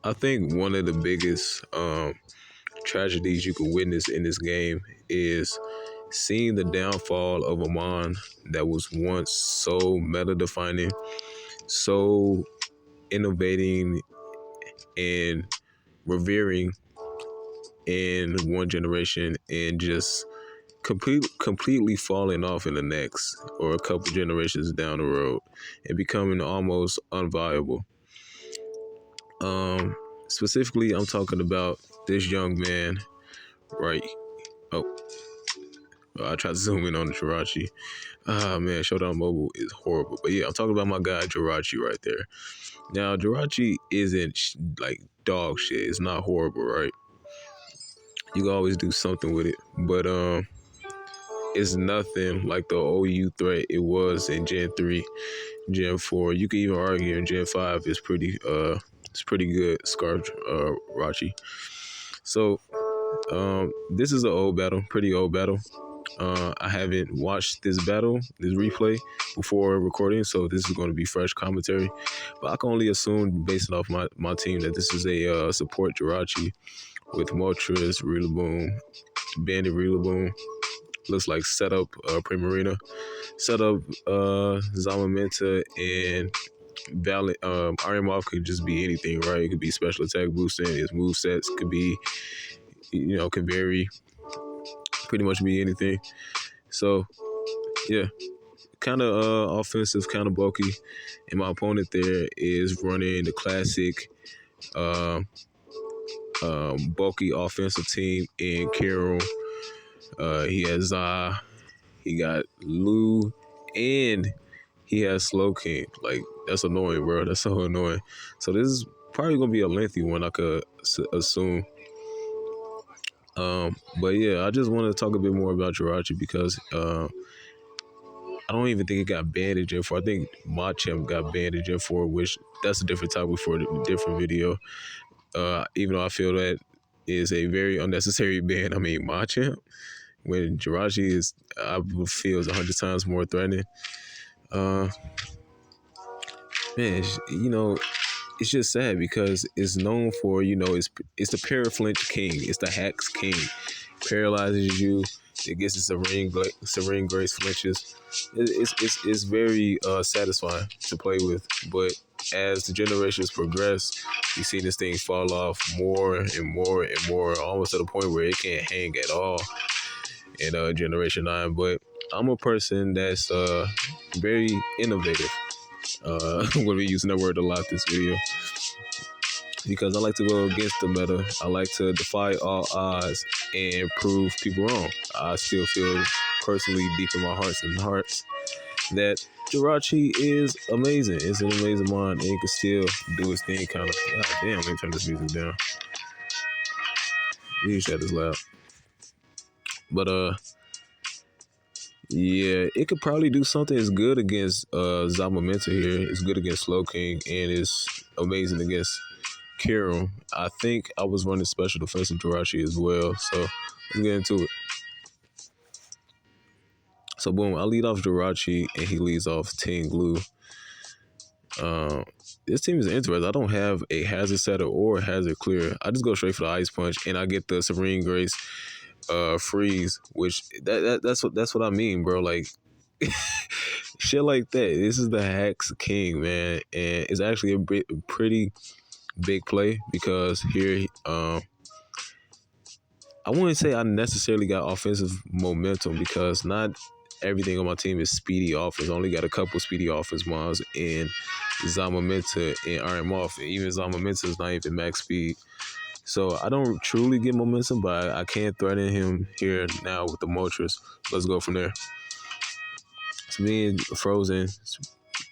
I think one of the biggest tragedies you could witness in this game is seeing the downfall of a mon that was once so meta defining, so innovating and revering in one generation, and just completely falling off in the next or a couple generations down the road and becoming almost unviable. Specifically, I'm talking about this young man, right? Oh, I tried to zoom in on the Jirachi. Ah, man, Showdown Mobile is horrible. But yeah, I'm talking about my guy Jirachi right there. Now, Jirachi isn't like dog shit. It's not horrible, right? You can always do something with it, but it's nothing like the OU threat it was in Gen 3, Gen 4. You can even argue in Gen 5 it's pretty good, Scarf Rachi. So this is an old battle, pretty old battle. I haven't watched this battle, this replay, before recording, so this is going to be fresh commentary. But I can only assume, based off my team, that this is a support Jirachi with Moltres, Rillaboom, Bandit Rillaboom. Looks like setup Primarina, setup Zamamenta, and Valiant. Iron Moth could just be anything, right? It could be special attack boosting. His move sets could be, could vary. Pretty much be anything. So, yeah, kind of offensive, kind of bulky. And my opponent there is running the classic bulky offensive team in Carol. He has he got Lou, and he has Slow King. Like, that's annoying, bro. That's so annoying. So this is probably gonna be a lengthy one, I could assume. But yeah, I just want to talk a bit more about Jirachi because I don't even think it got banned in Gen 4. I think Machamp got banned in Gen 4, which that's a different topic for a different video. Even though I feel that is a very unnecessary ban. I mean, Machamp, when Jirachi is, I feel, is 100 times more threatening. Man, it's just sad because it's known for, it's the Paraflinch King. It's the Hacks King. Paralyzes you. It gets its Serene Grace flinches. It's very satisfying to play with. But as the generations progress, you see this thing fall off more and more and more, almost to the point where it can't hang at all in Generation 9. But I'm a person that's very innovative. I'm going to be using that word a lot this video because I like to go against the meta. I like to defy all odds and prove people wrong. I still feel personally deep in my hearts that Jirachi is amazing. It's an amazing mind, and he can still do his thing kind of. God damn, let me turn this music down. You shut this loud. But yeah, it could probably do something. It's good against Zamamenta here. It's good against Slow King, and it's amazing against Kirill. I think I was running special defensive Jirachi as well. So let's get into it. So boom, I lead off Jirachi, and he leads off Ting Glue. This team is interesting. I don't have a hazard setter or a hazard clear. I just go straight for the Ice Punch, and I get the Serene Grace freeze, which that's what I mean, bro. Like shit like that. This is the Hacks King, man, and it's actually a pretty big play because here I wouldn't say I necessarily got offensive momentum because not everything on my team is speedy offense. I only got a couple speedy offense mons in Zamamenta and Iron Moth, and even Zamamenta is not even max speed. So I don't truly get momentum, but I can threaten him here now with the Moltres. Let's go from there. It's being frozen. It's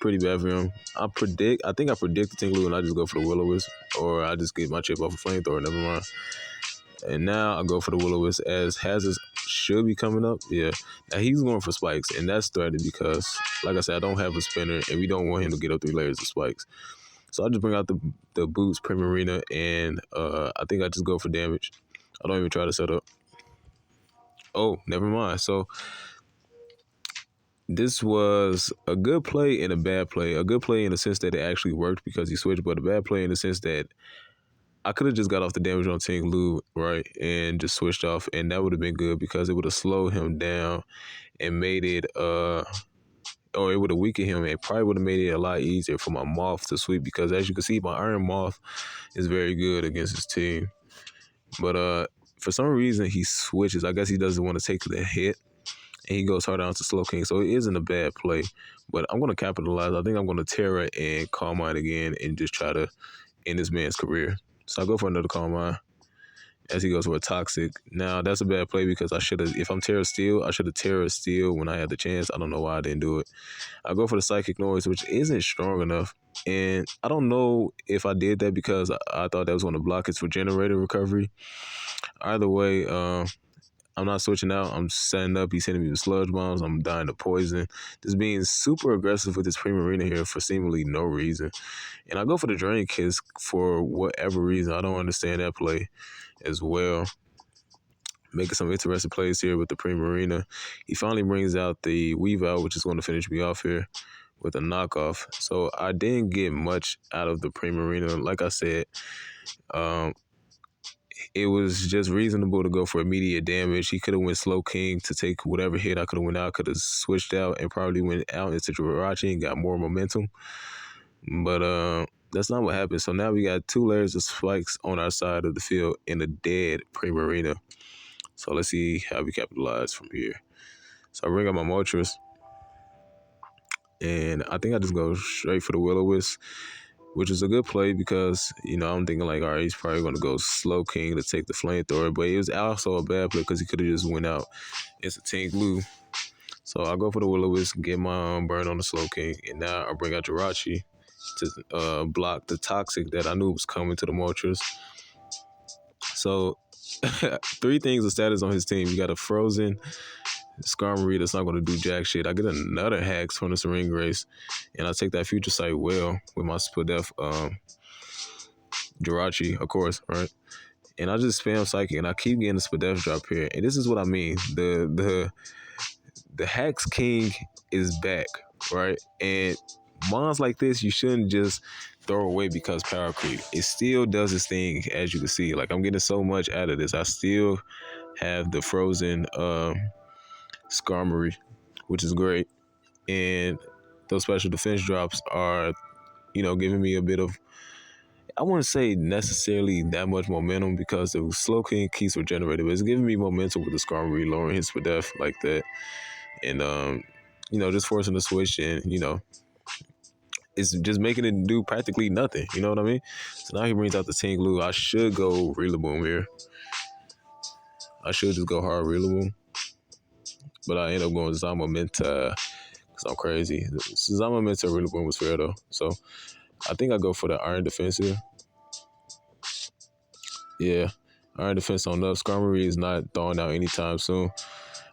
pretty bad for him. I think I predict the Tinglu, and I just go for the Will-O-Wisp, or I just get my chip off a flamethrower. Never mind. And now I go for the Will-O-Wisp as hazards should be coming up. Yeah. Now he's going for spikes, and that's threatened because, like I said, I don't have a spinner, and we don't want him to get up 3 layers of spikes. So I just bring out the boots, Primarina, and I think I just go for damage. I don't even try to set up. Oh, never mind. So this was a good play and a bad play. A good play in the sense that it actually worked because he switched, but a bad play in the sense that I could have just got off the damage on Ting Lu, right, and just switched off, and that would have been good because it would have slowed him down and made it or it would have weakened him and probably would have made it a lot easier for my Moth to sweep because as you can see, my Iron Moth is very good against his team. But for some reason he switches. I guess he doesn't want to take the hit and he goes hard on to Slow King. So it isn't a bad play. But I'm gonna capitalize. I think I'm gonna Terra and Calm Mind again and just try to end this man's career. So I go for another Calm Mind as he goes for a Toxic. Now that's a bad play because I should have, if I'm Terra Steel, I should have Terra Steel when I had the chance. I don't know why I didn't do it. I go for the Psychic Noise, which isn't strong enough. And I don't know if I did that because I thought that was going to block its regenerator recovery. Either way, I'm not switching out. I'm setting up. He's hitting me with sludge bombs. I'm dying to poison. Just being super aggressive with this Primarina here for seemingly no reason. And I go for the Drain Kiss for whatever reason. I don't understand that play as well. Making some interesting plays here with the Primarina. He finally brings out the Weave Out, which is going to finish me off here with a knockoff. So I didn't get much out of the Primarina. Like I said, it was just reasonable to go for immediate damage. He could have went Slow King to take whatever hit I could have went out. Could have switched out and probably went out into Jirachi and got more momentum. But that's not what happened. So now we got 2 layers of spikes on our side of the field in a dead Primarina. So let's see how we capitalize from here. So I bring up my Moltres. And I think I just go straight for the Will-O-Wisp, which is a good play because, you know, I'm thinking like, all right, he's probably going to go Slow King to take the Flamethrower. But it was also a bad play because he could have just went out. It's a Ting Lu. So I go for the Will-O-Wisp, get my burn on the Slow King. And now I bring out Jirachi to block the Toxic that I knew was coming to the Moltres. So 3 things of status on his team. You got a Frozen Skarmory that's not going to do jack shit. I get another Hacks from the Serene Grace, and I take that Future Sight well with my Spadef Jirachi, of course, right? And I just spam Psychic, and I keep getting the Spadef drop here. And this is what I mean. The Hacks King is back, right? And mons like this, you shouldn't just throw away because power creep. It still does its thing, as you can see. Like, I'm getting so much out of this. I still have the Frozen Skarmory, which is great. And those special defense drops are, you know, giving me a bit of, I wouldn't say necessarily that much momentum because the Slow King keeps regenerating, but it's giving me momentum with the Skarmory lowering his Spadef like that. And, you know, just forcing the switch and, you know, it's just making it do practically nothing. You know what I mean? So now he brings out the Ting Lu. I should go Rillaboom here. I should just go hard Rillaboom. But I end up going Zamamenta because I'm crazy. Zamamenta Rillaboom was fair though. So I think I go for the Iron Defense here. Yeah, Iron Defense on up. Skarmory is not thawing out anytime soon.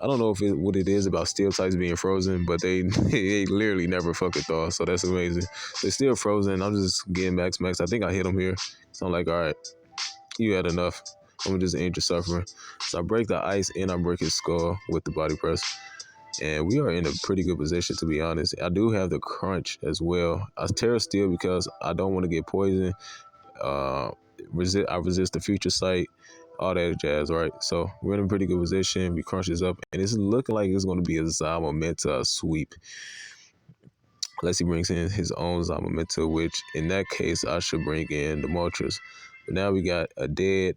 I don't know if what it is about Steel types being frozen, but they literally never fucking thaw, so that's amazing. They're still frozen. I'm just getting max. I think I hit them here. So I'm like, all right, you had enough. I'm gonna just end your suffering. So I break the ice and I break his skull with the body press. And we are in a pretty good position, to be honest. I do have the crunch as well. I Terra Steel because I don't want to get poisoned. I resist the Future Sight, all that jazz, right? So we're in a pretty good position. We crunch this up, and it's looking like it's going to be a Zamamenta sweep. Unless he brings in his own Zamamenta, which in that case, I should bring in the Moltres. But now we got a dead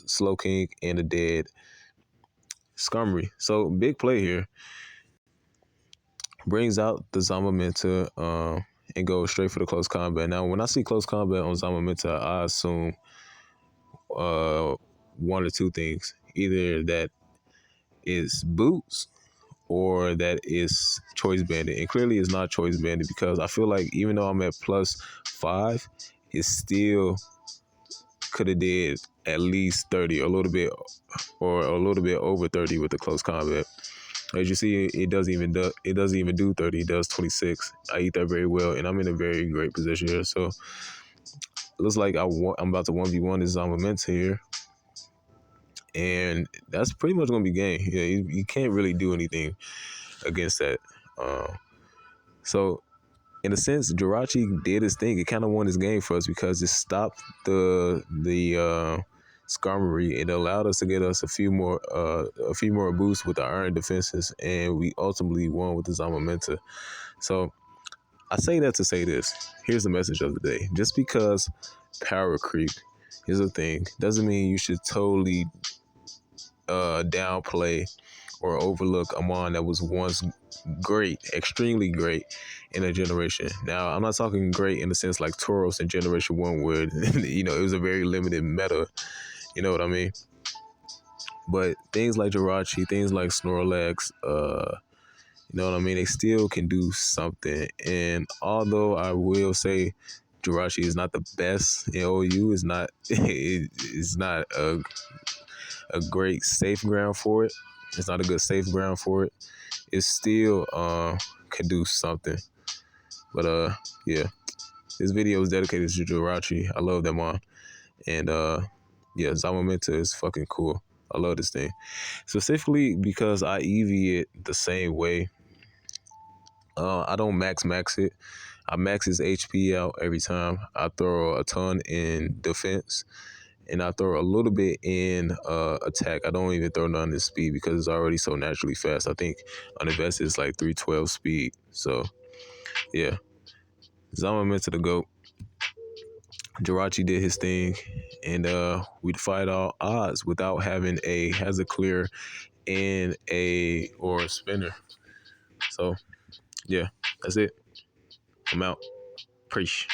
Slow King and a dead Skarmory. So big play here. Brings out the Zamamenta and goes straight for the close combat. Now, when I see close combat on Zamamenta, I assume one or two things. Either that is boots or that is choice bandit. And clearly it's not choice bandit because I feel like even though I'm at +5, it still could have did at least 30, a little bit over 30 with the close combat. As you see, it doesn't even do 30. It does 26. I eat that very well, and I'm in a very great position here. So it looks like I'm about to 1v1 this Zamamenta here, and that's pretty much gonna be game. Yeah, you can't really do anything against that. So in a sense, Jirachi did his thing. It kind of won his game for us because it stopped the Skarmory. It allowed us to get us a few more boosts with the iron defenses, and we ultimately won with the Zamamenta. So I say that to say this. Here's the message of the day. Just because power creep is a thing doesn't mean you should totally downplay or overlook a mon that was once great, extremely great in a generation. Now, I'm not talking great in the sense like Tauros in Generation 1 where, it was a very limited meta. You know what I mean? But things like Jirachi, things like Snorlax, you know what I mean? They still can do something. And although I will say Jirachi is not the best in OU, it's not a great safe ground for it. It's not a good safe ground for it. It still can do something. But yeah, this video is dedicated to Jirachi. I love that mon. And yeah, Zamamenta is fucking cool. I love this thing. Specifically because I EV it the same way. I don't max it. I max his HP out every time. I throw a ton in defense, and I throw a little bit in attack. I don't even throw none in speed because it's already so naturally fast. I think uninvested is like 312 speed. So yeah, Zama to the GOAT. Jirachi did his thing, and we defied all odds without having a hazard clear and a spinner. So yeah, that's it. I'm out. Preach.